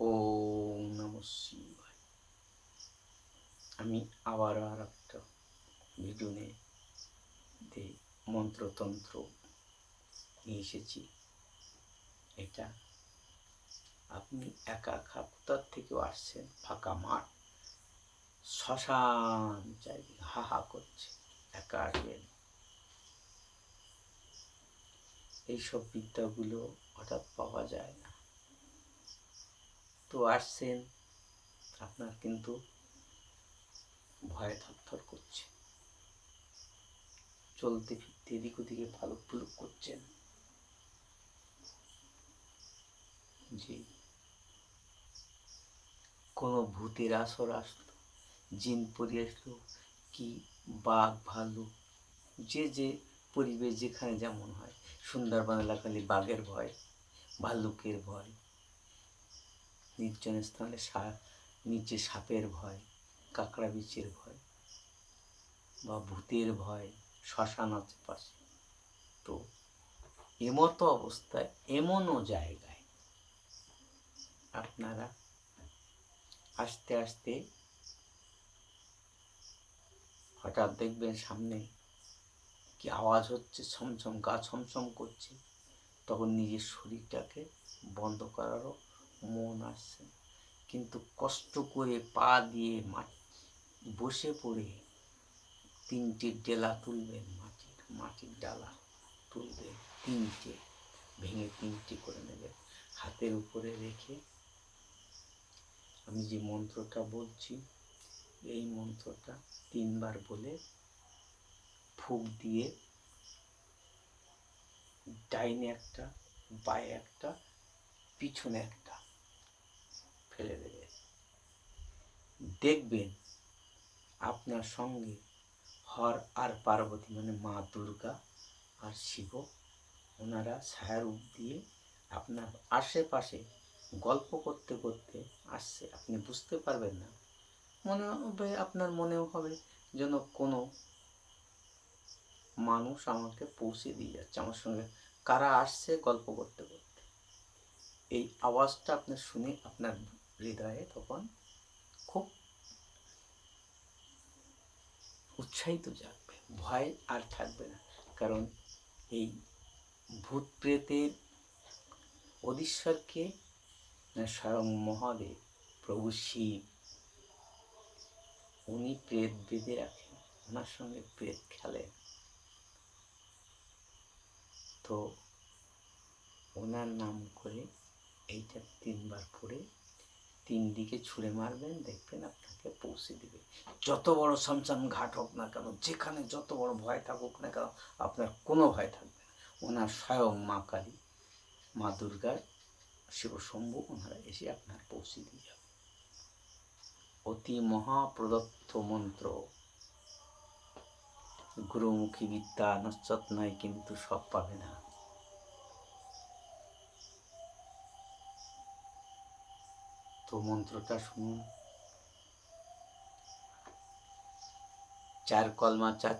ওম নমঃ শিবায়। আমি আবার আর একটা ভিডিও নিয়ে মন্ত্রতন্ত্র নিয়ে এসেছি। এটা আপনি একা কোথার থেকেও আসছেন, ফাঁকা মাঠ, শ্মশান চারিদিকে হা হা করছে, একা আসবেন। এইসব বিদ্যাগুলো হঠাৎ পাওয়া যায় না। তো আসছেন, আপনার কিন্তু ভয়ে থরথর করছে, চলতে ফিরতে এদিক ওদিকে ভালুক ফুলুক করছেন। জি, কোনো ভূতের আসর আসলো, জিন পরি আসলো, কি বাঘ ভালুক, যে পরিবেশ যেখানে যেমন হয়। সুন্দরবন এলাকায় বাঘের ভয়, ভাল্লুকের ভয়, নির্জন স্থানে নিচে সাপের ভয়, কাঁকড়া বিচের ভয়, বা ভূতের ভয়, শ্মশান আছে পাশে। তো এমতো অবস্থায় এমনও জায়গায় আপনারা আস্তে আস্তে হঠাৎ দেখবেন সামনে কি আওয়াজ হচ্ছে, ছমছম, গা ছমছম করছে। তখন নিজের শরীরটাকে বন্ধ করারও মন আসছে, কিন্তু কষ্ট করে পা দিয়ে বসে পড়ে 3টে ডেলা তুলবেন, মাটির ডালা তুলবেন, 3টে ভেঙে 3টে করে নেবেন, হাতের উপরে রেখে আমি যে মন্ত্রটা বলছি এই মন্ত্রটা 3বার বলে ফুঁক দিয়ে ডাইনে একটা, বাঁয়ে একটা, পিছনে একটা ফেলে দেবে। দেখবেন আপনার সঙ্গে হর আর পার্বতী মানে মা দুর্গা আর শিব, ওনারা ছায়ারূপ দিয়ে আপনার আশেপাশে গল্প করতে করতে আসছে। আপনি বুঝতে পারবেন না, মনে হবে, আপনার মনেও হবে যেন কোনো মানুষ আমাকে পৌঁছে দিয়ে যাচ্ছে, আমার সঙ্গে কারা আসছে গল্প করতে করতে। এই আওয়াজটা আপনি শুনে আপনার হৃদয়ে তখন খুব উৎসাহিত জাগবে, ভয় আর থাকবে না। কারণ এই ভূত প্রেতের অধীশ্বরকে স্বয়ং মহাদেব, প্রভু শিব, উনি প্রেত বেঁধে রাখেন, ওনার সঙ্গে প্রেত খেলেন। তো ওনার নাম করে এইটা 3বার পড়ে 3 দিকে ছুঁড়ে মারবেন, দেখবেন আপনাকে পৌঁছে দেবে। যত বড় শ্মশান ঘাট হোক না কেন, যেখানে যত বড় ভয় থাকুক না কেন, আপনার কোনো ভয় থাকবে না। ওনার স্বয়ং মা কালী, মা দুর্গার, শিব শম্ভু, ওনারা এসে আপনার পৌঁছে দিয়ে যাবে। অতি মহাপ্রদত্ত মন্ত্র, গুরুমুখী বিদ্যা, নশ্বত নয়, কিন্তু সব পাবে না। তো মন্ত্রটা শুনুন। 4 কলমা, 4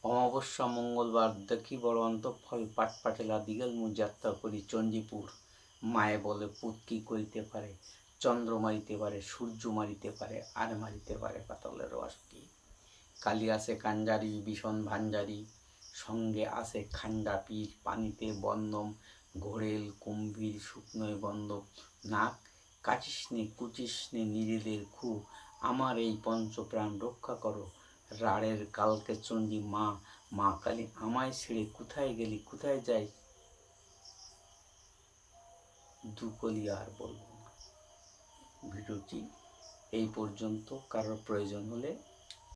অমাবস্যা মঙ্গলবার দেখি বড় অন্তঃফল পাট পাটেলা দিগেল মুখ যাত্রা করি চণ্ডীপুর। মায়ে বলে পুত কি করিতে পারে, চন্দ্র মারিতে পারে, সূর্য মারিতে পারে, আর মারিতে পারে পাতলের রসকি। কালী আসে কাঞ্জারি, ভীষণ ভাঞ্জারি, সঙ্গে আসে খান্ডা পীর, পানিতে বন্দম, ঘোড়েল কুম্ভীর, শুকনোয় বন্দম, নাক কাচিসনে কুচিসনে নিজেদের খু, আমার এই পঞ্চপ্রাণ রক্ষা করো, রাড়ের কালকে চণ্ডী মা, মা কালী আমায় ছেড়ে কোথায় গেলি, কোথায় যাই, দুকলি আর বলবো না। ভিডিওটি এই পর্যন্ত। কারোর প্রয়োজন হলে